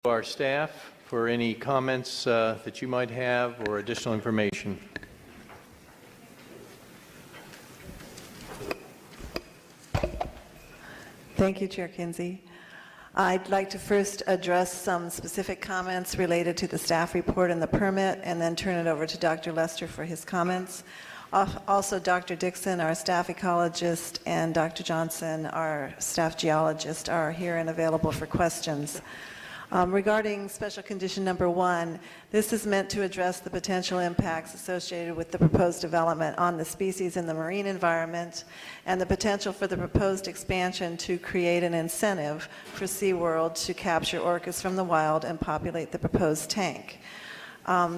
Our staff for any comments that you might have or additional information. Thank you, Chair Kinsey. I'd like to first address some specific comments related to the staff report and the permit, and then turn it over to Dr. Lester for his comments. Also, Dr. Dixon, our staff ecologist, and Dr. Johnson, our staff geologist, are here and available for questions. Regarding special condition number 1, this is meant to address the potential impacts associated with the proposed development on the species in the marine environment and the potential for the proposed expansion to create an incentive for SeaWorld to capture orcas from the wild and populate the proposed tank.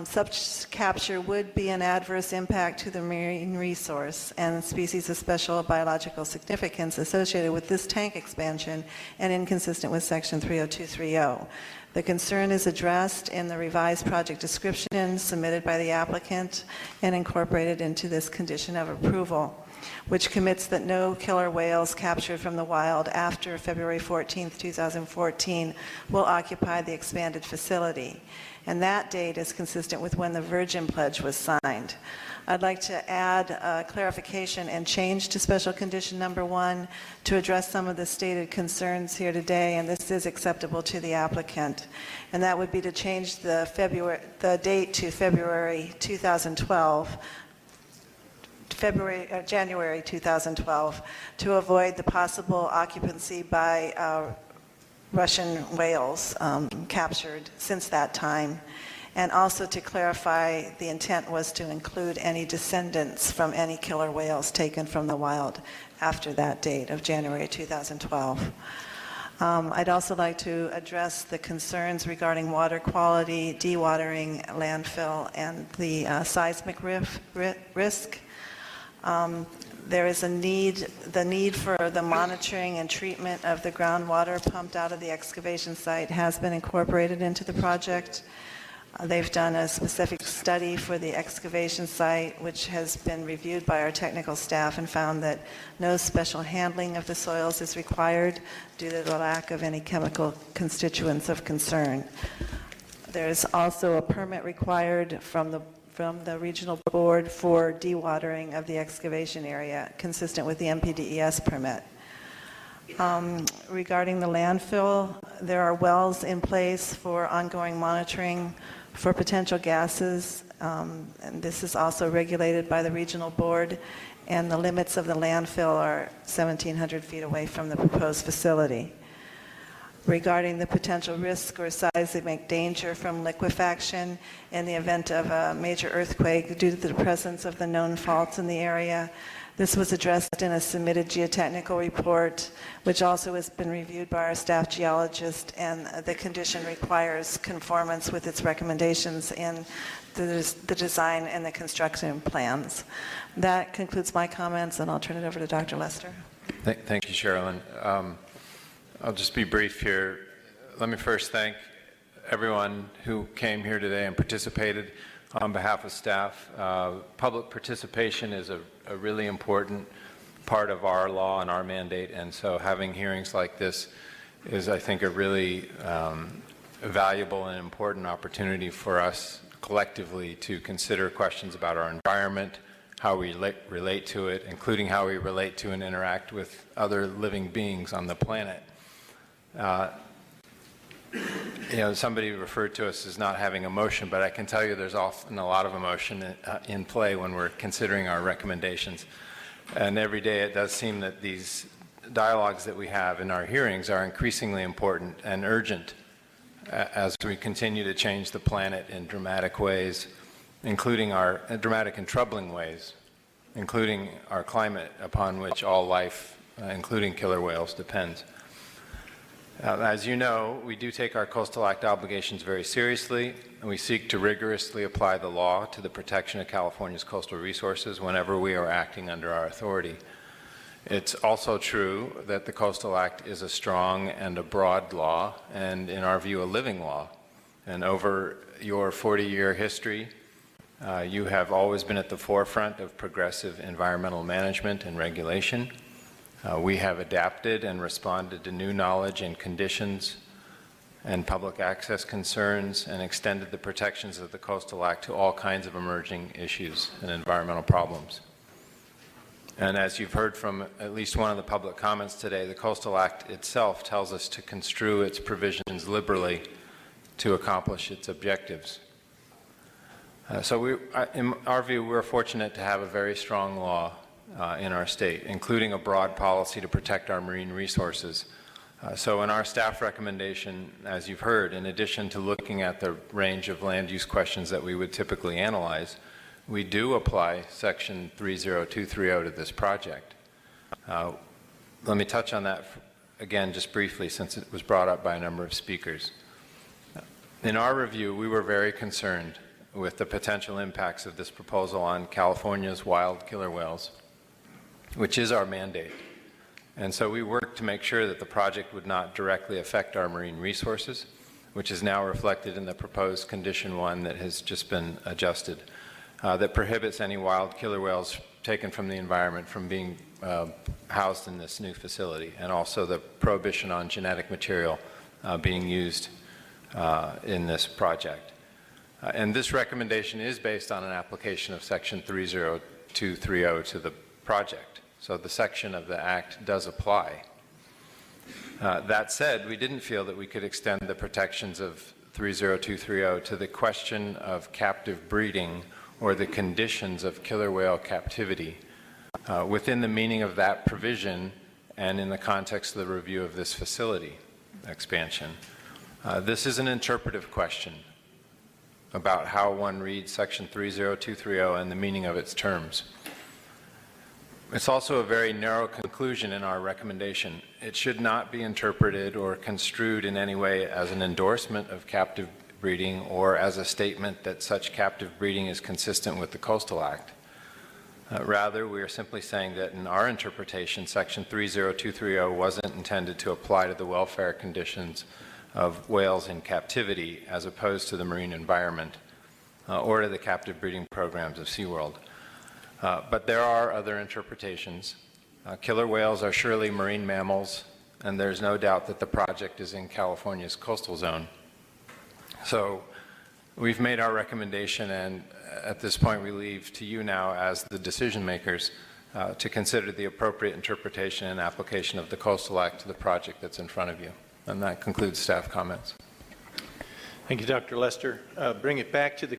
Such capture would be an adverse impact to the marine resource and species of special biological significance associated with this tank expansion and inconsistent with Section 30230. The concern is addressed in the revised project description submitted by the applicant and incorporated into this condition of approval, which commits that no killer whales captured from the wild after February 14, 2014 will occupy the expanded facility. And that date is consistent with when the Virgin Pledge was signed. I'd like to add clarification and change to special condition number 1 to address some of the stated concerns here today, and this is acceptable to the applicant. And that would be to change the date to January 2012 to avoid the possible occupancy by Russian whales captured since that time, and also to clarify the intent was to include any descendants from any killer whales taken from the wild after that date of January 2012. I'd also like to address the concerns regarding water quality, dewatering, landfill, and the seismic risk. There is the need for the monitoring and treatment of the groundwater pumped out of the excavation site has been incorporated into the project. They've done a specific study for the excavation site, which has been reviewed by our technical staff and found that no special handling of the soils is required due to the lack of any chemical constituents of concern. There is also a permit required from the regional board for dewatering of the excavation area, consistent with the MPDES permit. Regarding the landfill, there are wells in place for ongoing monitoring for potential gases, and this is also regulated by the regional board, and the limits of the landfill are 1,700 feet away from the proposed facility. Regarding the potential risk or seismic danger from liquefaction in the event of a major earthquake due to the presence of the known faults in the area, this was addressed in a submitted geotechnical report, which also has been reviewed by our staff geologist, and the condition requires conformance with its recommendations in the design and the construction plans. That concludes my comments, and I'll turn it over to Dr. Lester. Thank you, Sherilyn. I'll just be brief here. Let me first thank everyone who came here today and participated on behalf of staff. Public participation is a really important part of our law and our mandate, and so having hearings like this is, I think, a really valuable and important opportunity for us collectively to consider questions about our environment, how we relate to it, including how we relate to and interact with other living beings on the planet. Somebody referred to us as not having emotion, but I can tell you there's often a lot of emotion in play when we're considering our recommendations. And every day it does seem that these dialogues that we have in our hearings are increasingly important and urgent as we continue to change the planet in dramatic ways, including our dramatic and troubling ways, including our climate upon which all life, including killer whales, depends. As you know, we do take our Coastal Act obligations very seriously, and we seek to rigorously apply the law to the protection of California's coastal resources whenever we are acting under our authority. It's also true that the Coastal Act is a strong and a broad law, and in our view, a living law. And over your 40-year history, you have always been at the forefront of progressive environmental management and regulation. We have adapted and responded to new knowledge and conditions and public access concerns and extended the protections of the Coastal Act to all kinds of emerging issues and environmental problems. And as you've heard from at least one of the public comments today, the Coastal Act itself tells us to construe its provisions liberally to accomplish its objectives. In our view, we're fortunate to have a very strong law in our state, including a broad policy to protect our marine resources. So in our staff recommendation, as you've heard, in addition to looking at the range of land use questions that we would typically analyze, we do apply Section 30230 to this project. Let me touch on that again just briefly, since it was brought up by a number of speakers. In our review, we were very concerned with the potential impacts of this proposal on California's wild killer whales, which is our mandate. And so we worked to make sure that the project would not directly affect our marine resources, which is now reflected in the proposed Condition 1 that has just been adjusted, that prohibits any wild killer whales taken from the environment from being housed in this new facility, and also the prohibition on genetic material being used in this project. And this recommendation is based on an application of Section 30230 to the project. So the section of the Act does apply. That said, we didn't feel that we could extend the protections of 30230 to the question of captive breeding or the conditions of killer whale captivity within the meaning of that provision and in the context of the review of this facility expansion. This is an interpretive question about how one reads Section 30230 and the meaning of its terms. It's also a very narrow conclusion in our recommendation. It should not be interpreted or construed in any way as an endorsement of captive breeding or as a statement that such captive breeding is consistent with the Coastal Act. Rather, we are simply saying that in our interpretation, Section 30230 wasn't intended to apply to the welfare conditions of whales in captivity as opposed to the marine environment or to the captive breeding programs of SeaWorld. But there are other interpretations. Killer whales are surely marine mammals, and there's no doubt that the project is in California's coastal zone. So we've made our recommendation, and at this point we leave to you now as the decision makers to consider the appropriate interpretation and application of the Coastal Act to the project that's in front of you. And that concludes staff comments. Thank you, Dr. Lester. Bring it back to the